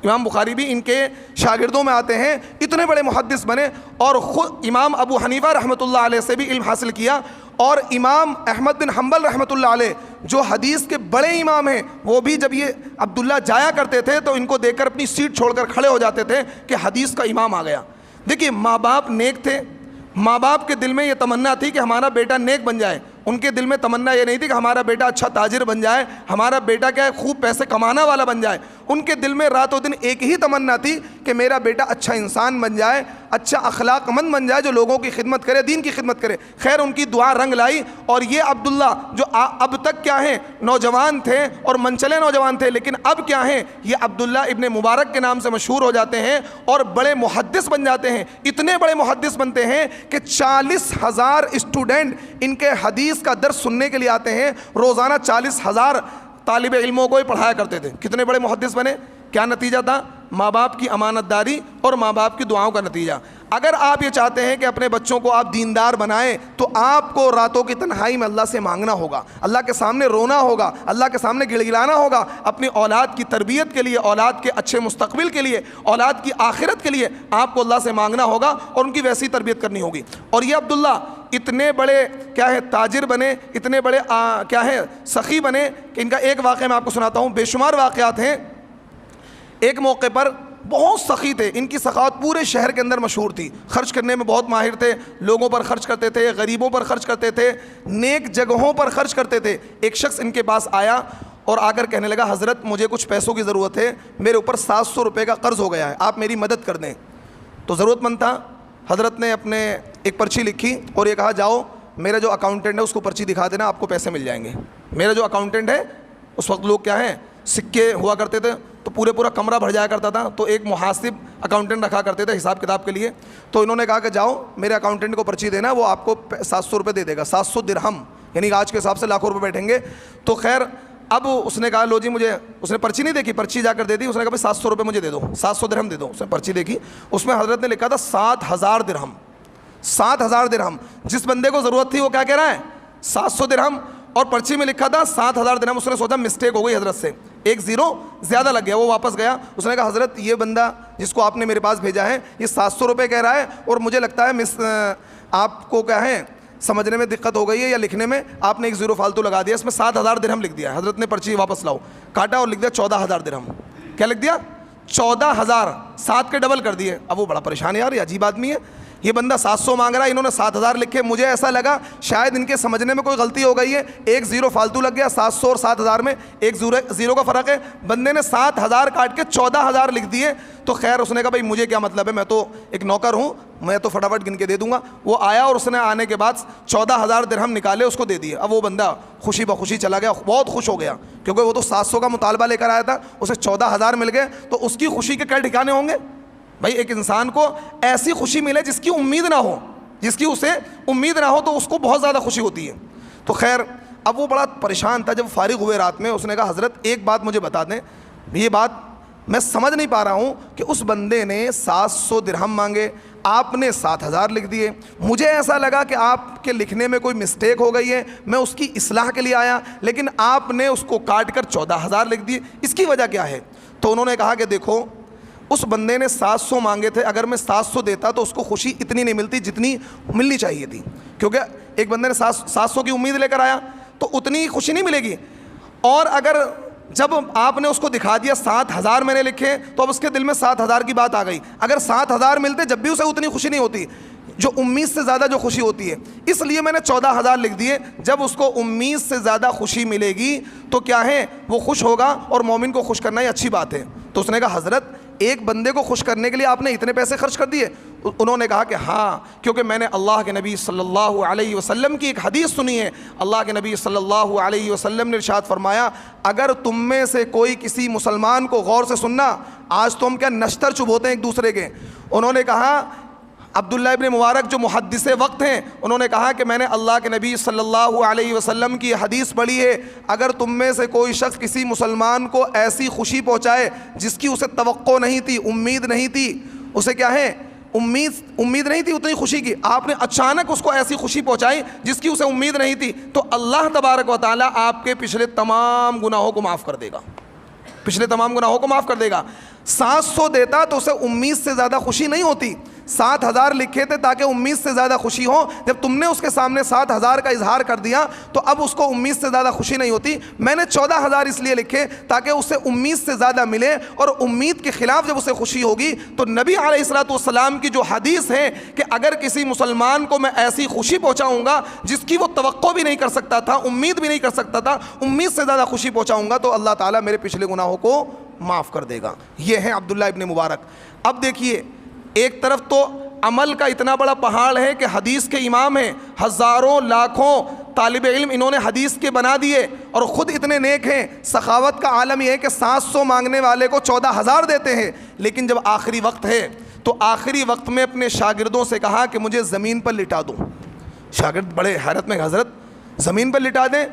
امام بخاری بھی ان کے شاگردوں میں آتے ہیں. اتنے بڑے محدث بنے. اور خود امام ابو حنیفہ رحمۃ اللہ علیہ سے بھی علم حاصل کیا. اور امام احمد بن حنبل رحمۃ اللہ علیہ جو حدیث کے بڑے امام ہیں, وہ بھی جب یہ عبداللہ جایا کرتے تھے تو ان کو دیکھ کر اپنی سیٹ چھوڑ کر کھڑے ہو جاتے تھے کہ حدیث کا امام آ گیا. دیکھیے, ماں باپ نیک تھے, ماں باپ کے دل میں یہ تمنا تھی کہ ہمارا بیٹا نیک بن جائے. ان کے دل میں تمنا یہ نہیں تھی کہ ہمارا بیٹا اچھا تاجر بن جائے, ہمارا بیٹا کیا ہے خوب پیسے کمانا والا بن جائے. ان کے دل میں رات و دن ایک ہی تمنا تھی کہ میرا بیٹا اچھا انسان بن جائے, اچھا اخلاق مند بن جائے, جو لوگوں کی خدمت کرے, دین کی خدمت کرے. خیر, ان کی دعا رنگ لائی. اور یہ عبداللہ جو اب تک کیا ہیں نوجوان تھے اور منچلے نوجوان تھے, لیکن اب کیا ہیں یہ عبداللہ ابن مبارک کے نام سے مشہور ہو جاتے ہیں اور بڑے محدث بن جاتے ہیں. اتنے بڑے محدث بنتے ہیں کہ 40,000 اسٹوڈنٹ ان کے حدیث کا درس سننے کے لیے آتے ہیں. روزانہ 40,000 طالب علموں کو ہی پڑھایا کرتے تھے. کتنے بڑے محدث بنے. کیا نتیجہ تھا؟ ماں باپ کی امانت داری اور ماں باپ کی دعاؤں کا نتیجہ. اگر آپ یہ چاہتے ہیں کہ اپنے بچوں کو آپ دیندار بنائیں تو آپ کو راتوں کی تنہائی میں اللہ سے مانگنا ہوگا, اللہ کے سامنے رونا ہوگا, اللہ کے سامنے گڑگڑانا ہوگا. اپنی اولاد کی تربیت کے لیے, اولاد کے اچھے مستقبل کے لیے, اولاد کی آخرت کے لیے آپ کو اللہ سے مانگنا ہوگا اور ان کی ویسی تربیت کرنی ہوگی. اور یہ عبداللہ اتنے بڑے کیا ہے تاجر بنے, اتنے بڑے کیا ہے سخی بنے کہ ان کا ایک واقعہ میں آپ کو سناتا ہوں. بے شمار واقعات ہیں. ایک موقع پر بہت سخی تھے, ان کی سخاوت پورے شہر کے اندر مشہور تھی. خرچ کرنے میں بہت ماہر تھے, لوگوں پر خرچ کرتے تھے, غریبوں پر خرچ کرتے تھے, نیک جگہوں پر خرچ کرتے تھے. ایک شخص ان کے پاس آیا اور آ کر کہنے لگا, حضرت مجھے کچھ پیسوں کی ضرورت ہے, میرے اوپر 700 روپے کا قرض ہو گیا ہے, آپ میری مدد کر دیں. تو ضرورت مند تھا. حضرت نے اپنے ایک پرچی لکھی اور یہ کہا, جاؤ میرا جو اکاؤنٹنٹ ہے اس کو پرچی دکھا دینا, آپ کو پیسے مل جائیں گے. میرا جو اکاؤنٹنٹ ہے, اس وقت لوگ کیا ہیں سکے ہوا کرتے تھے تو پورا کمرہ بھر جایا کرتا تھا, تو ایک محاسب اکاؤنٹنٹ رکھا کرتے تھے حساب کتاب کے لیے. تو انہوں نے کہا کہ جاؤ میرے اکاؤنٹنٹ کو پرچی دینا, وہ آپ کو 700 روپے دے دے گا. 700 درہم یعنی آج کے حساب سے لاکھوں روپے بیٹھیں گے. تو خیر اب اس نے کہا لو جی مجھے, اس نے پرچی نہیں دیکھی, پرچی جا کر دے دی. اس نے کہا بھائی 700 روپے مجھے دے دو, 700 درہم دے دو. اس نے پرچی دیکھی, اس میں حضرت نے لکھا تھا 7,000 درہم. 7,000 درہم. جس بندے کو ضرورت تھی وہ کیا کہہ رہا ہے 700 درہم, اور پرچی میں لکھا تھا 7,000 درہم. اس نے سوچا مسٹیک ہو گئی حضرت سے, ایک زیرو زیادہ لگ گیا. وہ واپس گیا, اس نے کہا حضرت یہ بندہ جس کو آپ نے میرے پاس بھیجا ہے یہ 700 روپے کہہ رہا ہے, اور مجھے لگتا ہے آپ کو کیا ہے سمجھنے میں دقت ہو گئی ہے یا لکھنے میں, آپ نے ایک زیرو فالتو لگا دیا, اس میں 7,000 درہم لکھ دیا. حضرت نے پرچی واپس لاؤ, کاٹا اور لکھ دیا 14,000 درہم. کیا لکھ دیا 14,000, 7 کے ڈبل کر دیے. اب وہ بڑا پریشان ہے, یار یہ عجیب آدمی ہے, یہ بندہ 700 مانگ رہا ہے, انہوں نے 7,000 لکھے. مجھے ایسا لگا شاید ان کے سمجھنے میں کوئی غلطی ہو گئی ہے, ایک زیرو فالتو لگ گیا. 700 اور 7,000 میں ایک زیرو کا فرق ہے. بندے نے 7,000 کاٹ کے 14,000 لکھ دیے. تو خیر اس نے کہا بھائی مجھے کیا مطلب ہے, میں تو ایک نوکر ہوں, میں تو فٹافٹ گن کے دے دوں گا. وہ آیا اور اس نے آنے کے بعد 14,000 درہم نکالے, اس کو دے دیے. اب وہ بندہ خوشی بخوشی چلا گیا, بہت خوش ہو گیا, کیونکہ وہ تو 700 کا مطالبہ لے کر آیا تھا, اسے 14,000 مل گئے. تو اس کی خوشی کے کیا ٹھکانے ہوں گے بھائی. ایک انسان کو ایسی خوشی ملے جس کی امید نہ ہو, جس کی اسے امید نہ ہو, تو اس کو بہت زیادہ خوشی ہوتی ہے. تو خیر اب وہ بڑا پریشان تھا. جب فارغ ہوئے رات میں, اس نے کہا حضرت ایک بات مجھے بتا دیں, یہ بات میں سمجھ نہیں پا رہا ہوں کہ اس بندے نے 700 درہم مانگے, آپ نے 7,000 لکھ دیے. مجھے ایسا لگا کہ آپ کے لکھنے میں کوئی مسٹیک ہو گئی ہے, میں اس کی اصلاح کے لیے آیا, لیکن آپ نے اس کو کاٹ کر 14,000 لکھ دیے, اس کی وجہ کیا ہے؟ تو انہوں نے کہا کہ دیکھو اس بندے نے 700 مانگے تھے, اگر میں 700 دیتا تو اس کو خوشی اتنی نہیں ملتی جتنی ملنی چاہیے تھی, کیونکہ ایک بندے نے 700 کی امید لے کر آیا تو اتنی خوشی نہیں ملے گی. اور اگر جب آپ نے اس کو دکھا دیا 7,000 میں نے لکھے, تو اب اس کے دل میں 7,000 کی بات آ گئی. اگر 7,000 ملتے جب بھی اسے اتنی خوشی نہیں ہوتی, جو امید سے زیادہ جو خوشی ہوتی ہے, اس لیے میں نے 14,000 لکھ دیے. جب اس کو امید سے زیادہ خوشی ملے گی تو کیا ہے وہ خوش ہوگا, اور مومن کو خوش کرنا یہ اچھی بات ہے. تو اس نے کہا حضرت ایک بندے کو خوش کرنے کے لیے آپ نے اتنے پیسے خرچ کر دیے. انہوں نے کہا کہ ہاں، کیونکہ میں نے اللہ کے نبی صلی اللہ علیہ وسلم کی ایک حدیث سنی ہے۔ اللہ کے نبی صلی اللہ علیہ وسلم نے ارشاد فرمایا، اگر تم میں سے کوئی کسی مسلمان کو، غور سے سننا، آج تو ہم کیا نشتر چبوتے ہیں ایک دوسرے کے۔ انہوں نے کہا، عبداللہ ابن مبارک جو محدث وقت ہیں، انہوں نے کہا کہ میں نے اللہ کے نبی صلی اللہ علیہ وسلم کی حدیث پڑھی ہے، اگر تم میں سے کوئی شخص کسی مسلمان کو ایسی خوشی پہنچائے جس کی اسے توقع نہیں تھی، امید نہیں تھی، اسے کیا ہے، امید نہیں تھی اتنی خوشی کی، آپ نے اچانک اس کو ایسی خوشی پہنچائی جس کی اسے امید نہیں تھی، تو اللہ تبارک و تعالیٰ آپ کے پچھلے تمام گناہوں کو معاف کر دے گا، پچھلے تمام گناہوں کو معاف کر دے گا۔ 700 دیتا تو اسے امید سے زیادہ خوشی نہیں ہوتی، 7000 لکھے تھے تاکہ امید سے زیادہ خوشی ہو، جب تم نے اس کے سامنے 7000 کا اظہار کر دیا تو اب اس کو امید سے زیادہ خوشی نہیں ہوتی۔ میں نے 14000 اس لیے لکھے تاکہ اسے امید سے زیادہ ملے، اور امید کے خلاف جب اسے خوشی ہوگی تو نبی علیہ الصلوۃ والسلام کی جو حدیث ہے کہ اگر کسی مسلمان کو میں ایسی خوشی پہنچاؤں گا جس کی وہ توقع بھی نہیں کر سکتا تھا، امید بھی نہیں کر سکتا تھا، امید سے زیادہ خوشی پہنچاؤں گا تو اللہ تعالیٰ میرے پچھلے گناہوں کو معاف کر دے گا۔ یہ ہے عبداللہ ابن مبارک۔ اب دیکھیے، ایک طرف تو عمل کا اتنا بڑا پہاڑ ہے کہ حدیث کے امام ہیں، ہزاروں لاکھوں طالب علم انہوں نے حدیث کے بنا دیے اور خود اتنے نیک ہیں۔ سخاوت کا عالم یہ ہے کہ 700 مانگنے والے کو 14000 دیتے ہیں، لیکن جب آخری وقت ہے تو آخری وقت میں اپنے شاگردوں سے کہا کہ مجھے زمین پر لٹا دو۔ شاگرد بڑے حیرت میں، حضرت زمین پر لٹا دیں؟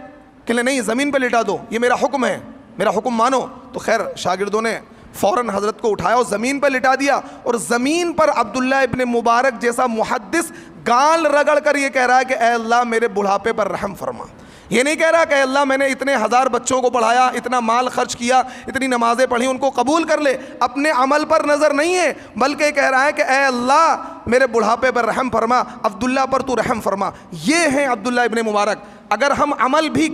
کہ نہیں، زمین پر لٹا دو، یہ میرا حکم ہے، میرا حکم مانو۔ تو خیر شاگردوں نے فوراً حضرت کو اٹھایا اور زمین پر لٹا دیا، اور زمین پر عبداللہ ابن مبارک جیسا محدث گال رگڑ کر یہ کہہ رہا ہے کہ اے اللہ میرے بڑھاپے پر رحم فرما۔ یہ نہیں کہہ رہا کہ اے اللہ میں نے اتنے 1000 بچوں کو پڑھایا، اتنا مال خرچ کیا، اتنی نمازیں پڑھی، ان کو قبول کر لے، اپنے عمل پر نظر نہیں ہے، بلکہ یہ کہہ رہا ہے کہ اے اللہ میرے بڑھاپے پر رحم فرما، عبداللہ پر تو رحم فرما۔ یہ ہیں عبداللہ ابن مبارک۔ اگر ہم عمل بھی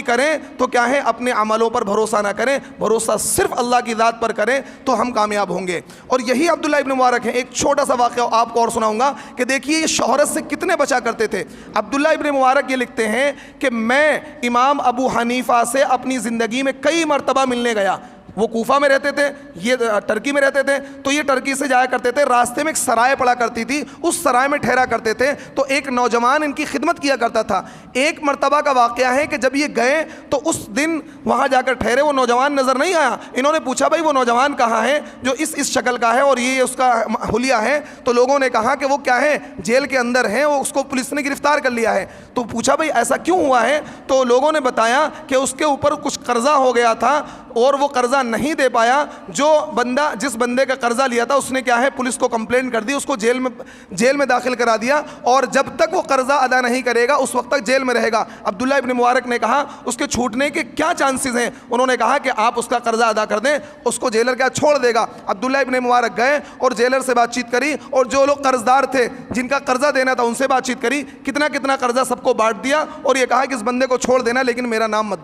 کریں تو کیا ہے، اپنے عملوں پر بھروسہ نہ کریں، بھروسہ صرف اللہ کی ذات پر کریں تو ہم کامیاب ہوں گے۔ اور یہی عبداللہ ابن مبارک ہے۔ ایک چھوٹا سا واقعہ آپ کو اور سناؤں گا کہ دیکھیے یہ شہرت سے کتنے بچا کرتے تھے۔ عبداللہ ابن مبارک یہ لکھتے ہیں کہ میں امام ابو حنیفہ سے اپنی زندگی میں کئی مرتبہ ملنے گیا۔ وہ کوفہ میں رہتے تھے، یہ ٹرکی میں رہتے تھے، تو یہ ٹرکی سے جایا کرتے تھے، راستے میں ایک سرائے پڑا کرتی تھی، اس سرائے میں ٹھہرا کرتے تھے، تو ایک نوجوان ان کی خدمت کیا کرتا تھا۔ ایک مرتبہ کا واقعہ ہے کہ جب یہ گئے تو اس دن وہاں جا کر ٹھہرے، وہ نوجوان نظر نہیں آیا۔ انہوں نے پوچھا بھائی وہ نوجوان کہاں ہے جو اس شکل کا ہے اور یہ اس کا حلیہ ہے؟ تو لوگوں نے کہا کہ وہ کیا ہے، جیل کے اندر ہے، وہ اس کو پولیس نے گرفتار کر لیا ہے۔ تو پوچھا بھائی ایسا کیوں ہوا ہے؟ تو لوگوں نے بتایا کہ اس کے اوپر کچھ قرضہ ہو گیا تھا اور وہ قرضہ نہیں دے پایا۔ جس بندے کا قرضہ لیا تھا اس نے کیا ہے، پولیس کو کمپلین کر دی، اس کو جیل میں داخل کرا دیا، اور جب تک وہ قرضہ ادا نہیں کرے گا اس وقت تک جیل میں رہے گا۔ عبداللہ ابن مبارک نے کہا اس کے چھوٹنے کے کیا چانسز ہیں؟ انہوں نے کہا کہ آپ اس کا قرضہ ادا کر دیں، اس کو جیلر کیا چھوڑ دے گا۔ عبداللہ ابن مبارک گئے اور جیلر سے بات چیت کری، اور جو لوگ قرض دار تھے جن کا قرضہ دینا تھا ان سے بات چیت کری، کتنا قرضہ سب کو بانٹ دیا، اور یہ کہا کہ اس بندے کو چھوڑ دینا لیکن میرا نام مت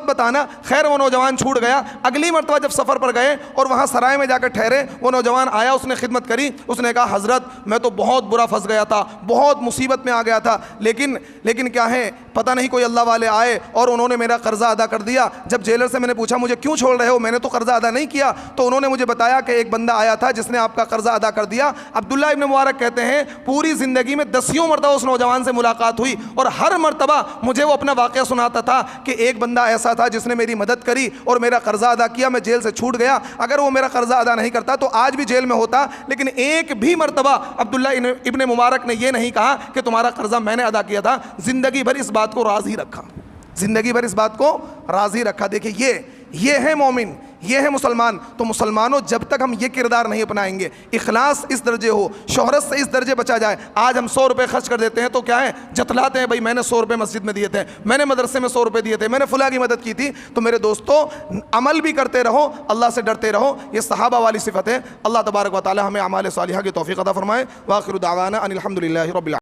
بتانا۔ خیر وہ نوجوان چھوٹ گیا۔ اگلی مرتبہ جب سفر پر گئے اور وہاں سرائے میں جا کر ٹھہرے، وہ نوجوان آیا، اس نے خدمت کری، اس نے کہا حضرت میں تو بہت برا پھنس گیا تھا، بہت مصیبت میں آ گیا تھا، لیکن کیا ہے پتہ نہیں کوئی اللہ والے آئے اور انہوں نے میرا قرضہ ادا کر دیا۔ جب جیلر سے میں نے پوچھا مجھے کیوں چھوڑ رہے ہو، میں نے تو قرضہ ادا نہیں کیا، تو انہوں نے مجھے بتایا کہ ایک بندہ آیا تھا جس نے آپ کا قرضہ ادا کر دیا۔ عبداللہ ابن مبارک کہتے ہیں پوری زندگی میں 10 مرتبہ اس نوجوان سے ملاقات ہوئی، اور ہر مرتبہ مجھے وہ اپنا واقعہ سناتا تھا کہ ایک بندہ ایسا تھا جس نے میری مدد کری اور میرا قرضہ ادا کیا، میں جیل سے چھوٹ گیا، اگر وہ میرا قرضہ ادا نہیں کرتا تو آج بھی جیل میں ہوتا۔ لیکن ایک بھی مرتبہ عبداللہ ابن مبارک نے یہ نہیں کہا کہ تمہارا قرضہ میں نے ادا کیا تھا، زندگی بھر اس بات کو راضی رکھا۔ دیکھیں یہ ہے مومن، یہ ہے مسلمان۔ تو مسلمانوں جب تک ہم یہ کردار نہیں اپنائیں گے، اخلاص اس درجے ہو، شہرت سے اس درجے بچا جائے۔ آج ہم 100 روپے خرچ کر دیتے ہیں تو کیا ہے، جتلاتے ہیں بھائی میں نے 100 روپے مسجد میں دیے تھے، میں نے مدرسے میں 100 روپے دیے تھے، میں نے فلاں کی مدد کی تھی۔ تو میرے دوستو عمل بھی کرتے رہو، اللہ سے ڈرتے رہو، یہ صحابہ والی صفت ہے۔ اللہ تبارک و تعالی ہمیں اعمال صالحہ کی توفیق عطا فرمائے۔ وآخر دعوانا ان الحمد للہ رب العالمین۔